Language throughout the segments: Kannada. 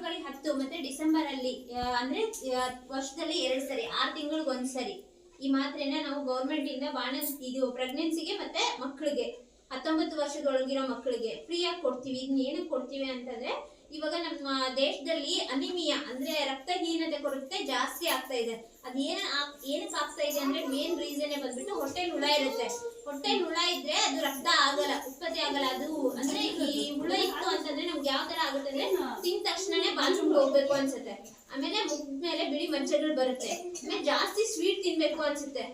ಫೆಬ್ರವರಿ 10 ಮತ್ತೆ ಡಿಸೆಂಬರ್ ಅಲ್ಲಿ ಅಂದ್ರೆ ವರ್ಷದಲ್ಲಿ 2 ಸರಿ 6 ತಿಂಗಳಿಗೆ ಒಂದ್ಸರಿ ಈ ಮಾತ್ರೆನ ನಾವು ಗೌರ್ಮೆಂಟ್ ಇಂದ ಇದು ಪ್ರೆಗ್ನೆನ್ಸಿಗೆ ಮತ್ತೆ ಮಕ್ಕಳಿಗೆ 19 ವರ್ಷದೊಳಗಿರೋ ಮಕ್ಕಳಿಗೆ ಫ್ರೀ ಆಗಿ ಕೊಡ್ತೀವಿ. ಇದನ್ನ ಏನಕ್ಕೆ ಕೊಡ್ತೀವಿ ಅಂತಂದ್ರೆ ಇವಾಗ ನಮ್ಮ ದೇಶದಲ್ಲಿ ಅನಿಮಿಯಾ ಅಂದ್ರೆ ರಕ್ತಹೀನತೆ ಕೊರತೆ ಜಾಸ್ತಿ ಆಗ್ತಾ ಇದೆ. ಅದ್ ಏನಕ್ಕೆ ಆಗ್ತಾ ಇದೆ ಅಂದ್ರೆ ಮೇನ್ ರೀಸನ್ ಬಂದ್ಬಿಟ್ಟು ಹೊಟ್ಟೆಲ್ ಹುಳ ಇರುತ್ತೆ. ಹೊಟ್ಟೆಲ್ ಹುಳ ಇದ್ರೆ ಅದು ರಕ್ತ ಆಗಲ್ಲ, ಉತ್ಪತ್ತಿ ಆಗಲ್ಲ. ಅದು ಅಂದ್ರೆ ಈ ಹುಳ ಇತ್ತು ಅಂತಂದ್ರೆ ನಮ್ಗೆ ಯಾವ ತರ ಆಗುತ್ತೆ ಅಂದ್ರೆ ತಿಂದ ತಕ್ಷಣನೇ ಬಾತ್ರೂಮ್ಗೆ ಹೋಗ್ಬೇಕು ಅನ್ಸುತ್ತೆ. ಆಮೇಲೆ ಮುಖದ್ಮೇಲೆ ಬಿಳಿ ಮಚ್ಚೆಗಳು ಬರುತ್ತೆ. ಆಮೇಲೆ ಜಾಸ್ತಿ ಸ್ವೀಟ್ ತಿನ್ಬೇಕು ಅನ್ಸುತ್ತೆ.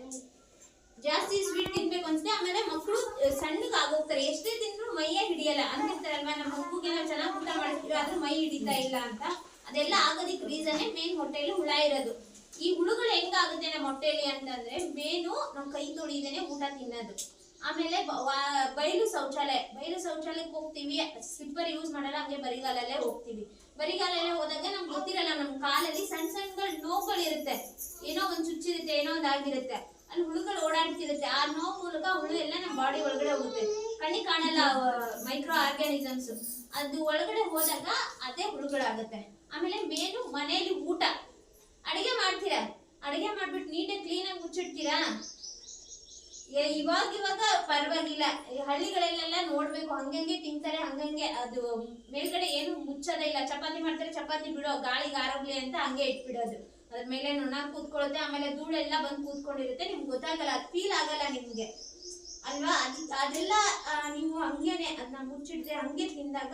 ಆಮೇಲೆ ಮಕ್ಕಳು ಸಣ್ಣಗೆ ಆಗೋಗ್ತಾರೆ. ಎಷ್ಟೇ ತಿಂದ್ರು ಮೈಯೇ ಹಿಡಿಯಲ್ಲ ಅಂತಿರ್ತಾರಲ್ವಾ, ನಮ್ಮ ಮಗುಗೆ ನಾವು ಚೆನ್ನಾಗಿ ಊಟ ಮಾಡ್ತೀವಿ ಆದ್ರೂ ಮೈ ಹಿಡಿತಾ ಇಲ್ಲ ಅಂತ. ಅದೆಲ್ಲ ಆಗೋದಿಕ್ ರೀಸನ್ ಮೇನ್ ಹೊಟ್ಟೆಯಲ್ಲಿ ಹುಳ ಇರೋದು. ಈ ಹುಳುಗಳು ಹೆಂಗಾಗುತ್ತೆ ನಮ್ಮ ಹೊಟ್ಟೆಯಲ್ಲಿ ಅಂತಂದ್ರೆ ಮೇನು ನಾವು ಕೈ ತೊಳಿದೇನೆ ಊಟ ತಿನ್ನೋದು. ಆಮೇಲೆ ಬಯಲು ಶೌಚಾಲಯಕ್ಕೆ ಹೋಗ್ತೀವಿ, ಸ್ಲಿಪ್ಪರ್ ಯೂಸ್ ಮಾಡಲ್ಲ, ಹಂಗೆ ಬರಿಗಾಲಲ್ಲೇ ಹೋಗ್ತೀವಿ. ಬರಿಗಾಲಲ್ಲೇ ಹೋದಾಗ ನಮ್ಗೆ ಗೊತ್ತಿರಲ್ಲ, ನಮ್ ಕಾಲಲ್ಲಿ ಸಣ್ಣ ನೋವುಗಳು ಇರುತ್ತೆ, ಏನೋ ಒಂದ್ ಚುಚ್ಚಿರುತ್ತೆ, ಏನೋ ಒಂದ್ ಆಗಿರುತ್ತೆ, ಅಲ್ಲಿ ಹುಳುಗಳು ಓಡಾಡ್ತಿರುತ್ತೆ. ಆ ನೋವು ಮೂಲಕ ಹುಳು ಎಲ್ಲ ನಮ್ಮ ಬಾಡಿ ಒಳಗಡೆ ಹೋಗುತ್ತೆ. ಕಣ್ಣಿಗೆ ಕಾಣಲ್ಲ ಮೈಕ್ರೋ ಆರ್ಗ್ಯಾನಿಸಮ್ಸ್, ಅದು ಒಳಗಡೆ ಹೋದಾಗ ಅದೇ ಹುಳುಗಳಾಗುತ್ತೆ. ಆಮೇಲೆ ಮೇನು ಮನೆಯಲ್ಲಿ ಊಟ ಅಡಿಗೆ ಮಾಡ್ತೀರಾ, ಅಡಿಗೆ ಮಾಡ್ಬಿಟ್ಟು ನೀಟಾಗಿ ಕ್ಲೀನಾಗಿ ಮುಚ್ಚಿಡ್ತೀರಾ. ಇವಾಗ ಪರವಾಗಿಲ್ಲ, ಹಳ್ಳಿಗಳಲ್ಲೆಲ್ಲ ನೋಡ್ಬೇಕು ಹಂಗಂಗೆ ತಿಂತಾರೆ, ಹಂಗಂಗೆ ಅದು ಮೇಲ್ಗಡೆ ಏನು ಮುಚ್ಚೋದೇ ಇಲ್ಲ. ಚಪಾತಿ ಮಾಡ್ತಾರೆ, ಚಪಾತಿ ಬಿಡೋ ಗಾಳಿಗೆ ಆರೋಗ್ಲಿ ಅಂತ ಹಂಗೆ ಇಟ್ಬಿಡೋದು. ಅದ್ರ ಮೇಲೆ ನೊಣ ಕೂತ್ಕೊಳ್ಳುತ್ತೆ, ಆಮೇಲೆ ಧೂಳೆಲ್ಲ ಬಂದು ಕೂತ್ಕೊಂಡಿರುತ್ತೆ. ನಿಮ್ಗೆ ಗೊತ್ತಾಗಲ್ಲ, ಅದು ಫೀಲ್ ಆಗಲ್ಲ ನಿಮ್ಗೆ ಅಲ್ವಾ. ಅದೆಲ್ಲ ನೀವು ಹಂಗೇನೆ ಅದನ್ನ ಮುಚ್ಚಿಡ್ದೆ ಹಂಗೆ ತಿಂದಾಗ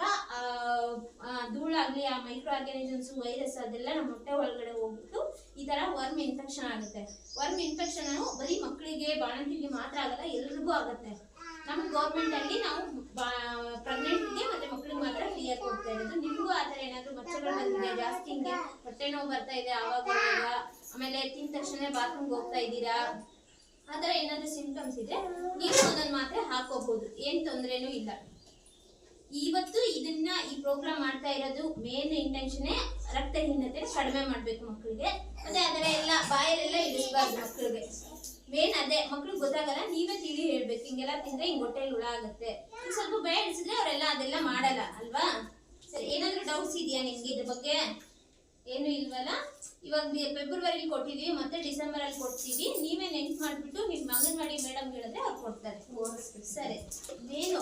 ಧೂಳಾಗ್ಲಿ, ಆ ಮೈಕ್ರೋ ಆರ್ಗ್ಯಾನಿಸಮ್ಸ್, ವೈರಸ್ ಅದೆಲ್ಲ ನಮ್ಮ ಹೊಟ್ಟೆ ಒಳಗಡೆ ಹೋಗ್ಬಿಟ್ಟು ಈ ತರ ವರ್ಮ್ ಇನ್ಫೆಕ್ಷನ್ ಆಗುತ್ತೆ. ವರ್ಮ್ ಇನ್ಫೆಕ್ಷನ್ ಬರೀ ಮಕ್ಕಳಿಗೆ ಬಾಣಂತಿಗೆ ಮಾತ್ರ ಆಗಲ್ಲ, ಎಲ್ರಿಗೂ ಆಗುತ್ತೆ. ನಮ್ಮ ಗೌರ್ಮೆಂಟ್ ಅಲ್ಲಿ ನಾವು ಪ್ರೆಗ್ನೆಂಟ್ಗೆ ಮತ್ತೆ ಮಕ್ಕಳಿಗೆ ಮಾತ್ರ ಫ್ರೀ ಆಗಿ ಕೊಡ್ತಾ ಇರೋದು. ನಿಮ್ಗೂ ಆತರ ಏನಾದ್ರು ಮಚ್ಚಗಳು ಬಂದಿದೆ, ಜಾಸ್ತಿ ಹಿಂಗೆ ಹೊಟ್ಟೆ ನೋವು ಬರ್ತಾ ಇದೆ ಆವಾಗ, ಆಮೇಲೆ ತಿಂದ ತಕ್ಷಣ ಬಾತ್ರೂಮ್ಗೆ ಹೋಗ್ತಾ ಇದ್ದೀರಾ, ಆತರ ಏನಾದ್ರು ಸಿಂಪ್ಟಮ್ಸ್ ಇದ್ರೆ ನೀವು ಒಂದೊಂದು ಮಾತ್ರೆ ಹಾಕೋಬಹುದು, ಏನ್ ತೊಂದ್ರೆನೂ ಇಲ್ಲ. ಇವತ್ತು ಇದನ್ನ ಈ ಪ್ರೋಗ್ರಾಮ್ ಮಾಡ್ತಾ ಇರೋದು ಮೇನ್ ಇಂಟೆನ್ಷನ್ ರಕ್ತಹೀನತೆ ಕಡಿಮೆ ಮಾಡ್ಬೇಕು ಮಕ್ಕಳಿಗೆ. ಮತ್ತೆ ಅದರ ಎಲ್ಲ ಬಾಯಲ್ಲೆಲ್ಲ ಇಡಿಸ್ಬಾರ್ದು ಮಕ್ಕಳಿಗೆ. ಮೇನ್ ಅದೇ, ಮಕ್ಳಿಗೆ ಗೊತ್ತಾಗಲ್ಲ, ನೀವೇ ತಿಳಿ ಹೇಳ್ಬೇಕು ಹಿಂಗೆಲ್ಲ ತಿಂದ್ರೆ ಹಿಂಗ್ ಹೊಟ್ಟೆಲಿ ಹುಳ ಆಗುತ್ತೆ. ಸ್ವಲ್ಪ ಭಯ ಇಡಿಸಿದ್ರೆ ಅವರೆಲ್ಲ ಅದೆಲ್ಲ ಮಾಡಲ್ಲ ಅಲ್ವಾ. ಸರಿ, ಏನಾದ್ರು ಡೌಟ್ಸ್ ಇದೆಯಾ ನಿಮ್ಗೆ ಇದ್ರ ಬಗ್ಗೆ? ಏನು ಇಲ್ವಲ್ಲ. ಇವಾಗ ಫೆಬ್ರವರಿ ಕೊಟ್ಟಿದೀವಿ, ಮತ್ತೆ ಡಿಸೆಂಬರ್ ಅಲ್ಲಿ ಕೊಡ್ತೀವಿ. ನೀವೇ ನೆನ್ಪು ಮಾಡ್ಬಿಟ್ಟು ನಿಮ್ ಅಂಗನವಾಡಿ ಮೇಡಮ್ ಹೇಳಿದ್ರೆ ಅವ್ರು ಕೊಡ್ತಾರೆ. ಸರಿ, ಏನು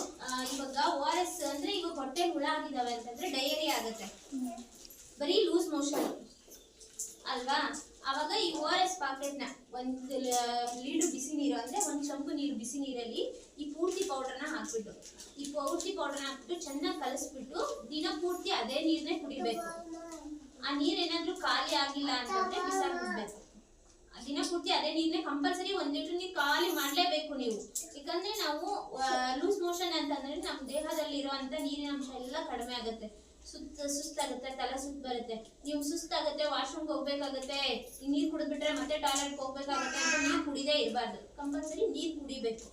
ಇವಾಗ ORS ಅಂದ್ರೆ ಇವಾಗ ಹೊಟ್ಟೆ ಹುಳ ಆಗಿದಾವೆ ಅಂತಂದ್ರೆ ಡಯರಿ ಆಗುತ್ತೆ, ಬರೀ ಲೂಸ್ ಮೋಷನ್ ಅಲ್ವಾ. ಅವಾಗ ಈ ORS ಪಾಕೆಟ್ ನ 1 ಲೀಟರ್ ಬಿಸಿ ನೀರು ಅಂದ್ರೆ 1 ಚಂಪು ನೀರು ಬಿಸಿ ನೀರಲ್ಲಿ ಈ ಪೂರ್ತಿ ಪೌಡರ್ನ ಹಾಕ್ಬಿಟ್ಟು ಚೆನ್ನಾಗಿ ಕಲಸ್ಬಿಟ್ಟು ದಿನ ಪೂರ್ತಿ ಅದೇ ನೀರ್ನೇ ಕುಡಿಬೇಕು. ಆ ನೀರ್ ಏನಾದ್ರೂ ಖಾಲಿ ಆಗಿಲ್ಲ ಅಂತಂದ್ರೆ ಬಿಸಾಕ್ಬಿಡ್ಬೇಕು. ದಿನ ಪೂರ್ತಿ ಅದೇ ನೀರ್ನೇ ಕಂಪಲ್ಸರಿ 1 ಲೀಟರ್ ನೀರು ಖಾಲಿ ಮಾಡ್ಲೇಬೇಕು ನೀವು. ಯಾಕಂದ್ರೆ ನಾವು ಲೂಸ್ ಮೋಷನ್ ಅಂತಂದ್ರೆ ನಮ್ಮ ದೇಹದಲ್ಲಿ ಇರುವಂತ ನೀರಿನ ಅಂಶ ಎಲ್ಲ ಕಡಿಮೆ ಆಗುತ್ತೆ. ಸುಸ್ತಾಗುತ್ತೆ, ತಲೆ ಸುತ್ತ ಬರುತ್ತೆ, ನೀವು ಸುಸ್ತಾಗುತ್ತೆ, ವಾಶ್ರೂಮ್ಗೆ ಹೋಗ್ಬೇಕಾಗುತ್ತೆ, ನೀರ್ ಕುಡಿದ್ಬಿಟ್ರೆ ಮತ್ತೆ ಟಾಯ್ಲೆಟ್ಗೆ ಹೋಗ್ಬೇಕಾಗುತ್ತೆ ಅಂತ ನೀರ್ ಕುಡಿದೇ ಇರಬಾರ್ದು. ಕಂಪಲ್ಸರಿ ನೀರ್ ಕುಡಿಬೇಕು,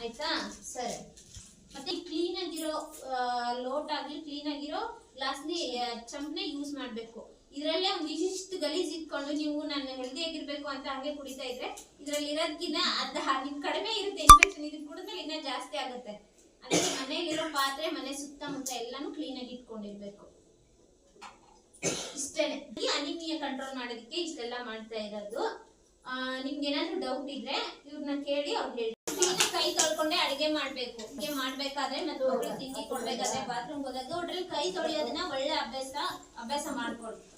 ಆಯ್ತಾ? ಸರಿ, ಮತ್ತೆ ಕ್ಲೀನ್ ಆಗಿರೋ ಲೋಟ ಆಗ್ಲಿ, ಕ್ಲೀನ್ ಆಗಿರೋ ಗ್ಲಾಸ್ಲಿ ಚಂಪ್ನೆ ಯೂಸ್ ಮಾಡ್ಬೇಕು. ಇದ್ರಲ್ಲೇ ಒಂದು ಇಷ್ಟು ಗಲೀಜ್ ಇಟ್ಕೊಂಡು ನೀವು ನಾನು ಹೆಲ್ದಿ ಆಗಿರ್ಬೇಕು ಅಂತ ಹಂಗೆ ಕುಡಿತಾ ಇದ್ರೆ ಇದ್ರಲ್ಲಿ ಇರೋದ್ಕಿನ್ನ ನಿಮ್ ಕಡಿಮೆ ಇರುತ್ತೆ ಇನ್ಫೆಕ್ಷನ್. ಇದು ಕುಡಿದ್ಮೇಲೆ ಇನ್ನ ಜಾಸ್ತಿ ಆಗುತ್ತೆ. ಅದಕ್ಕೆ ಮನೆಯಲ್ಲಿರೋ ಪಾತ್ರೆ, ಮನೆ ಸುತ್ತಮುತ್ತ ಎಲ್ಲಾನು ಕ್ಲೀನ್ ಆಗಿ ಇಟ್ಕೊಂಡಿರ್ಬೇಕು. ಇಷ್ಟೇನೆ ಈ ಅನಿಮಿಯಾ ಕಂಟ್ರೋಲ್ ಮಾಡೋದಕ್ಕೆ ಇಷ್ಟೆಲ್ಲ ಮಾಡ್ತಾ ಇರೋದು. ನಿಮ್ಗೆ ಏನಾದ್ರು ಡೌಟ್ ಇದ್ರೆ ಇವ್ರನ್ನ ಕೇಳಿ ಅವ್ರು ಹೇಳಿ. ಕೈ ತೊಳ್ಕೊಂಡೆ ಅಡಿಗೆ ಮಾಡ್ಬೇಕು. ಅಡಿಗೆ ಮಾಡ್ಬೇಕಾದ್ರೆ ಮತ್ತೆ ಒಬ್ರು ತಿಂಡಿ ಕೊಡ್ಬೇಕಾದ್ರೆ ಬಾತ್ರೂಮ್ ಹೋದಾಗ ಒಡ್ರಲ್ಲಿ ಕೈ ತೊಳೆಯೋದನ್ನ ಒಳ್ಳೆ ಅಭ್ಯಾಸ ಮಾಡ್ಕೊಳ್ತೀವಿ.